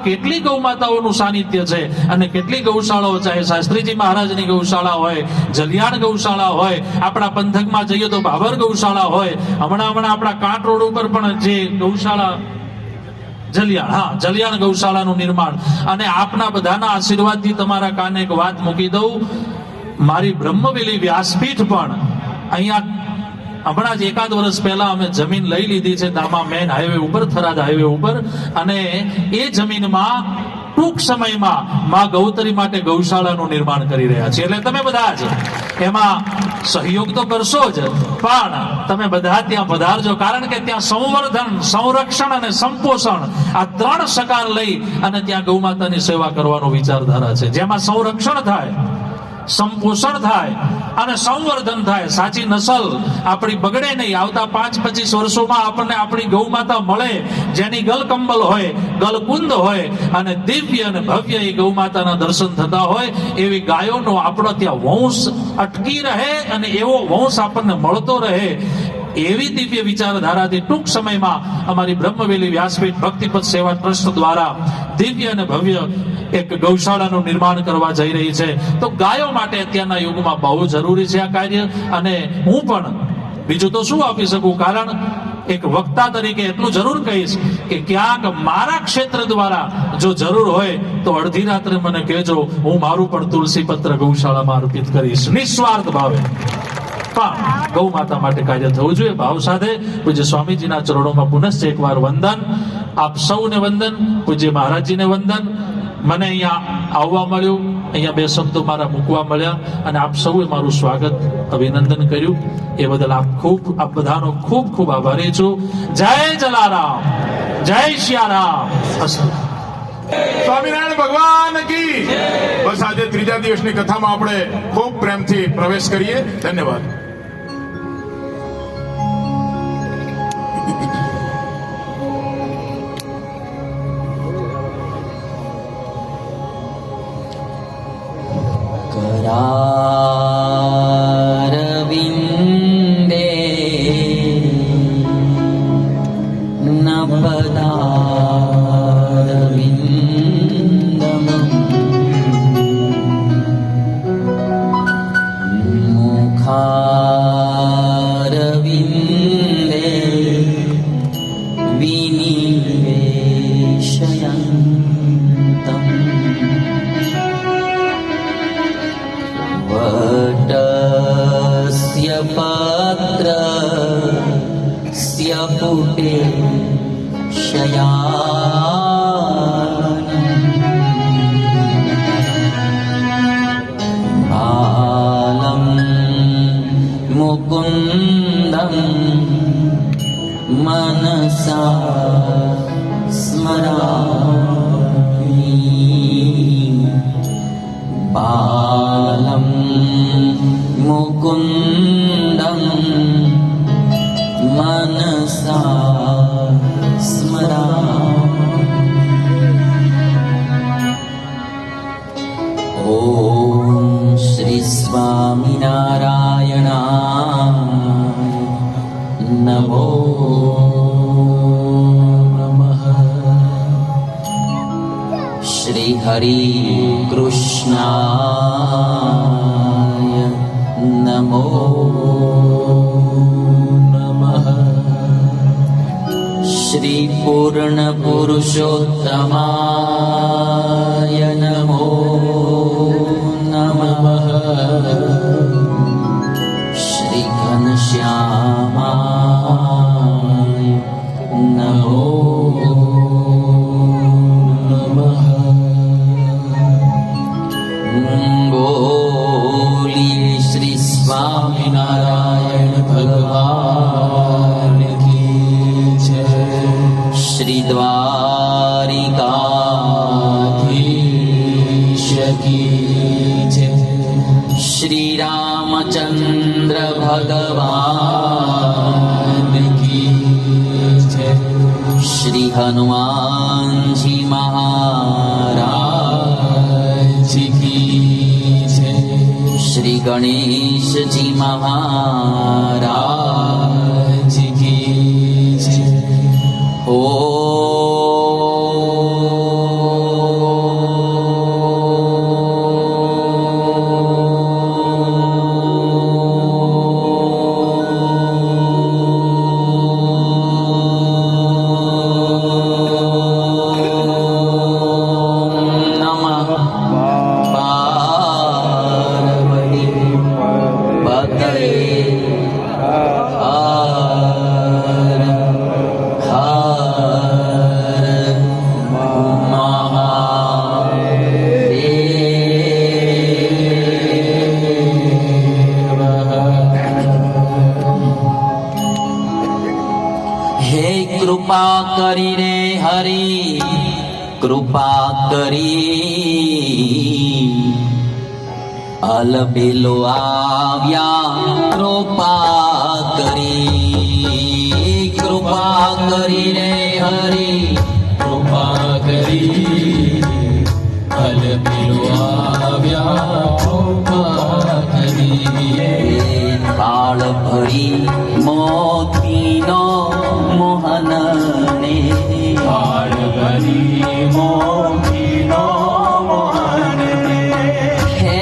કેટલી ગૌ માતાઓનું સાનિધ્ય છે અને કેટલી ગૌશાળાઓ, ચાહે શાસ્ત્રીજી મહારાજની ગૌશાળા હોય, જલિયાણ ગૌશાળા હોય, આપણા પંથકમાં જઈએ તો બાબર ગૌશાળા હોય, હમણાં આપણા કાંટ રોડ ઉપર પણ જે ગૌશાળા જલિયાણ ગૌશાળાનું નિર્માણ. અને આપના બધાના આશીર્વાદથી તમારા કાને એક વાત મૂકી દઉં, મારી બ્રહ્મવેલી વ્યાસપીઠ પણ અહીંયા હમણાં જ એકાદ વર્ષ પહેલા અમે જમીન લઈ લીધી છે દામા મેન હાઈવે ઉપર, થરાદ હાઈવે ઉપર, અને એ જમીનમાં ટૂંક સમયમાં માં ગૌતરી માટે ગૌશાળાનું નિર્માણ કરી રહ્યા છે. એટલે તમે બધા જ એમાં સહયોગ તો કરશો જ, પણ તમે બધા ત્યાં પધારજો, કારણ કે ત્યાં સંવર્ધન, સંરક્ષણ અને સંપોષણ આ ત્રણ સકાર લઈ અને ત્યાં ગૌ માતાની સેવા કરવાનો વિચારધારા છે, જેમાં સંરક્ષણ થાય, સંપોષણ થાય અને સંવર્ધન થાય. સાચી નસલ આપણી બગડે નહીં. આવતા 5-25 વર્ષોમાં આપણને આપણી ગૌ માતા મળે, જેની ગલકંબલ હોય, ગલકુંદ હોય અને દિવ્ય અને ભવ્ય એ ગૌ માતાના દર્શન થતા હોય, એવી ગાયોનો આપણો ત્યાં વંશ અટકી રહે અને એવો વંશ આપણને મળતો રહે, એવી દિવ્ય વિચારધારાથી ટૂંક સમયમાં અમારી બ્રહ્મવેલી વ્યાસપીઠ ભક્તિપદ સેવા ટ્રસ્ટ દ્વારા દિવ્ય અને ભવ્ય એક ગૌશાળાનું નિર્માણ કરવા જઈ રહી છે. તો ગાયો માટે અત્યારના યુગમાં બહુ જરૂરી છે આ કાર્ય. અને હું પણ બીજું તો શું આપી શકું, કારણ એક વક્તા તરીકે એટલું જરૂર કહીશ કે ક્યાંક મારા ક્ષેત્ર દ્વારા જો જરૂર હોય તો અડધી રાત્રે મને કહેજો, હું મારું પણ તુલસી પત્ર ગૌશાળામાં અર્પિત કરીશ, નિસ્વાર્થ ભાવે. પણ ગૌ માતા માટે કાર્ય થવું જોઈએ ભાવ સાથે. પૂજ્ય સ્વામીજીના ચરણોમાં પુનશ્ચ એકવાર વંદન. આપ સૌને વંદન, પૂજ્ય મહારાજજીને વંદન. મને અહીંયા આવવા મળ્યું, અહીંયા બે શબ્દો મારા મૂકવા મળ્યા અને આપ સૌએ મારું સ્વાગત, અભિનંદન કર્યું, એ બદલ આપ બધાનો ખૂબ ખૂબ આભારી છું. જય જલારામ, જય સિયારામ. સ્વામિનારાયણ ભગવાન કી. બસ આજે ત્રીજા દિવસની કથામાં આપણે ખૂબ પ્રેમથી પ્રવેશ કરીએ. ધન્યવાદ. करारविन्दे नपदारविन्दम् मुखारविन्दे विनिवेशयन्तम् वटस्य पत्रस्य पुटे शयानम् बालं मुकुन्दं मनसा स्मरामि. बालं मुकुन्दं मनसा स्मरामि. ॐ श्री स्वामिनारायणाय नमो नमः. श्री हरि कृष्णाय नमो नमः. श्री पूर्ण पुरुषोत्तमाय नमो नमः. श्री घनश्यामाय नमो नमः. बोलिए श्री स्वामिनारायण भगवान की जय. श्री द्वारिकाधीश की जय. श्री रामचंद्र भगवान की जय. श्री हनुमान जी महाराज की जय. श्री गणेश जी महाराज की जय. ॐ કૃપા કરી અલબેલો આવ્યા કૃપા કરી રે હરી કૃપા કરી અલબેલો આવ્યા કૃપા કરી બાળ ભરી મોતીનો મોહન ને બાળ ભરી મોતીનો મોહન હે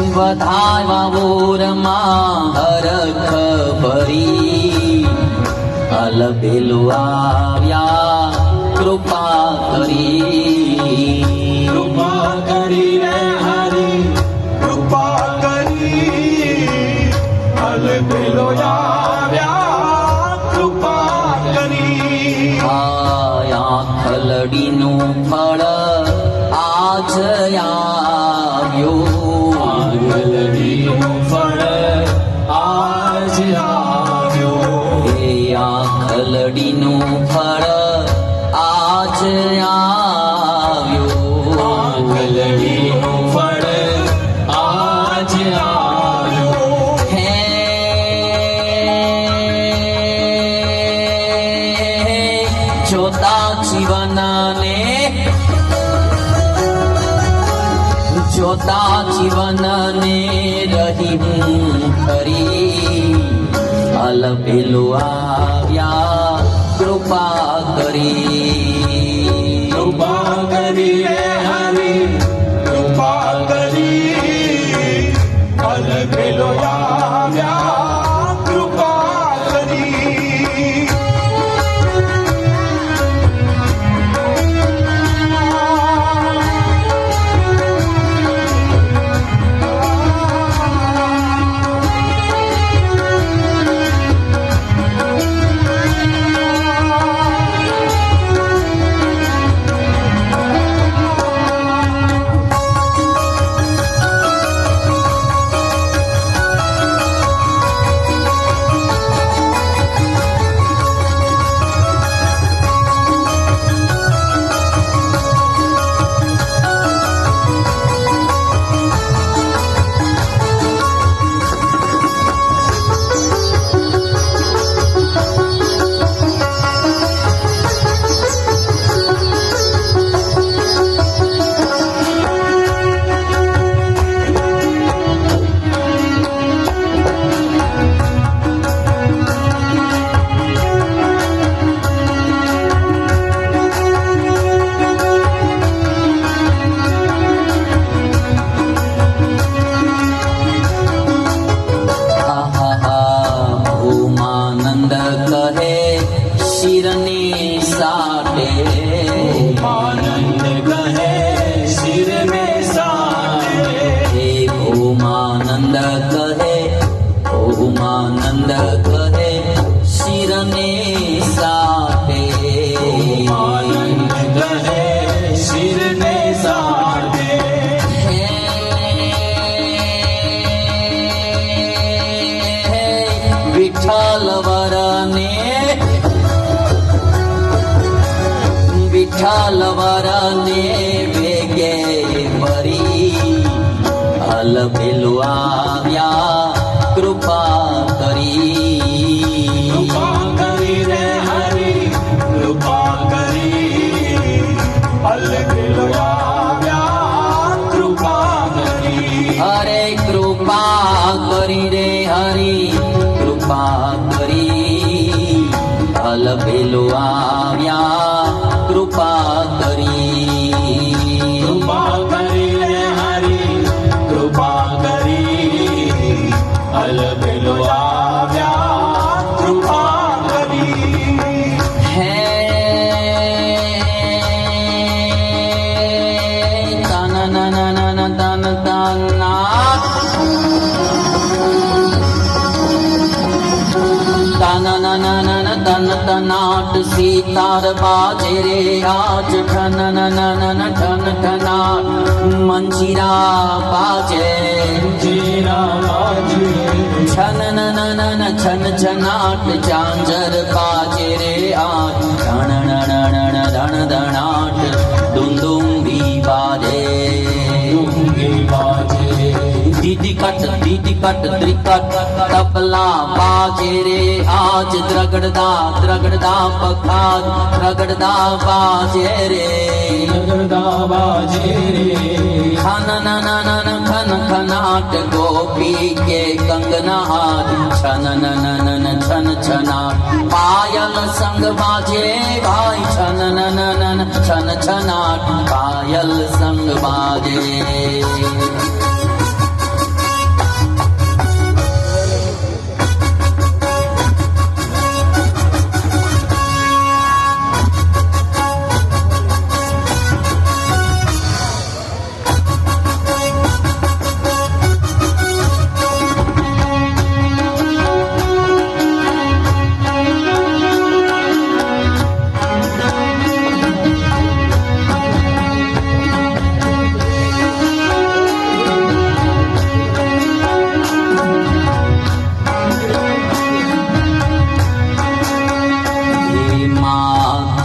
વધારવા ઓરમાં હરખ ભરી અલબેલો આવ્યા કૃપા કરી રે હરી કૃપા કરી અલબેલો આવ્યા કૃપા કરી આયા ખલડીનું ફળ આજ આવ્યો આંગલડીનું ફળ આજ આવ્યો હે આ ખલડીનું ફળ આજ આવ્યો આંગલડીનું ફળ આજ આવ્યો હે જોતા જીવનને રહી હું ખરી અલબેલો આવ્યા કૃપા કરી રે હરી કૃપા કરી અલબેલો આવ્યા કૃપા કરી ઉમાનંદ કહે શિરને સાટે આનંદ કહે શિરને સાટે વિઠ્ઠલ વરને વેગે મરી અલબેલો આવ્યા કૃપા કરી રે હરી કૃપા કરી અલબેલો આવ્યા કૃપા કરી હરે કૃપા કરી રે હરી કૃપા કરી અલબેલો આવ્યા કૃપા કરી રે હરી કૃપા કરી અલબેલો આવ્યા કૃપા કરી હે તન નન નન તન તના તન નન નન તન તનાટ સિતાર બાજે રે આજ ઠન નન ઠન ઠનાટ મંજીરા બાજે જીરા બાજે છન નન છન છનાટ ઝાંઝર બાજે રે આજ ધણ ધણ ધણાટ ડુંડુંબી બાજે ડુંગી બાજે દીદી કટ ત્રિકટ તબલા બાજે રે આજ દ્રગડદા પખાત દ્રગડદા બાજે રે નગરદા બાજે રે ખન ખન ખનાટ ગોપી કે કંગના હાથ છન છન છનાટ પાયલ સંગ બાજે ભાઈ છન છન છનાટ પાયલ સંગ બાજે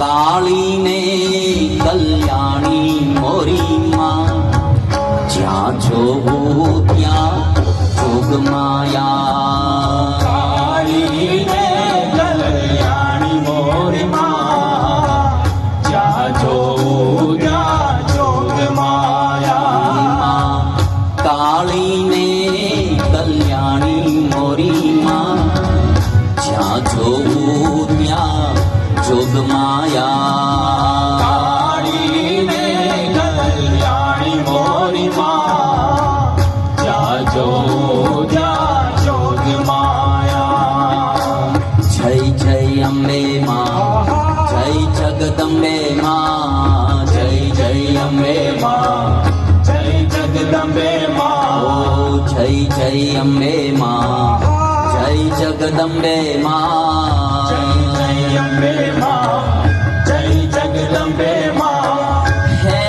કાળીને કલ્યાણી મોરી માં જ્યાં જોઉં ત્યાં જોગ માયા કાળીને કલ્યાણી મોરી માં જ્યાં જોવું ત્યાં જોગ માયા કાળીને કલ્યાણી મોરી માં જ્યાં જોઉં ત્યાં જોગ માયા જય જય અંબે માં જય જગદંબે માં જય અંબે માં જય જગદંબે માં ઓ જય અંબે માં જય જગદંબે માં જય અંબે માં જય જગદંબે માં હે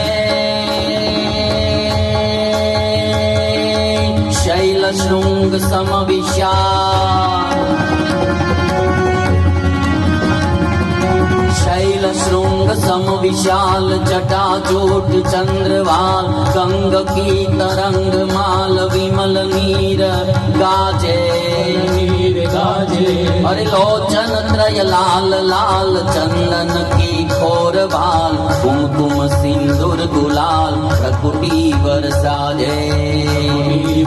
શૈલ શૃંગ સમ વિશાલ શૈલ શૃંગ સમ વિશાલ જટાજૂટ ચંદ્રવાલ ગંગ કી તરંગ માલ વિમલ નીર ગાજે નીર ગાજે અરે લોચન ત્રય લાલ લાલ ચંદન की खोर बाल कुमकुम सिंदूर गुलाल प्रकुटी बरसाजे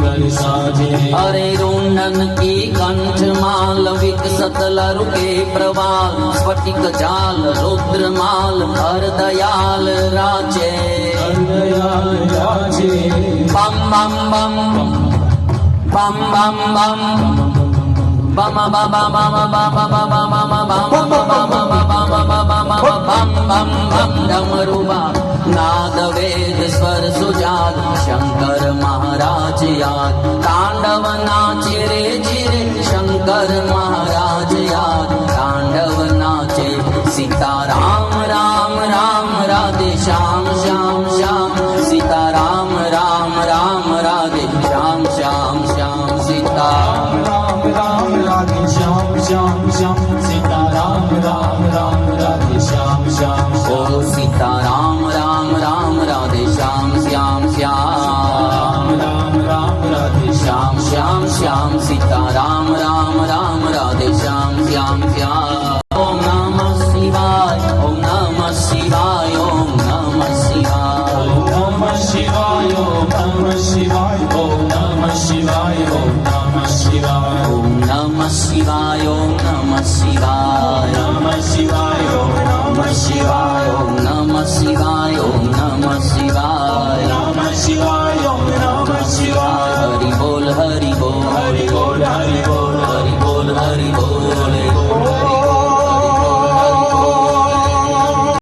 बरसाजे अरे रुंडन की कंठ माल विकसत लरुके प्रवाल स्फटिक जाल रुद्र माल हर दयाल राजे दयाल राजे बम बम बम बम बम बम bam bam bam bam bam bam bam bam bam bam डमरुबा नाद वेद स्वर सुजात शंकर महाराज याद तांडव नाचे रे जिरे शंकर महाराज याद तांडव नाचे सीता राम राम राम राधे श्याम श्याम श्याम सीता राम राम राम राधे श्याम श्याम श्याम सीता राम राम राधे श्याम श्याम श्याम सीता राम राम राम राधे श्याम श्याम ओ सीता राम राम राम राधे श्याम श्याम श्याम राम राम राधे श्याम श्याम श्याम सीता राम राम राम राधे श्याम श्याम श्याम ओम नमः शिवाय ओम नमः शिवाय ओम नमः शिवाय ओम नमः शिवाय ओम नमः शिवाय ओम नमः शिवाय ओम नमः शिवाय ओम नमः शिवाय ओम नमः शिवाय नमः शिवाय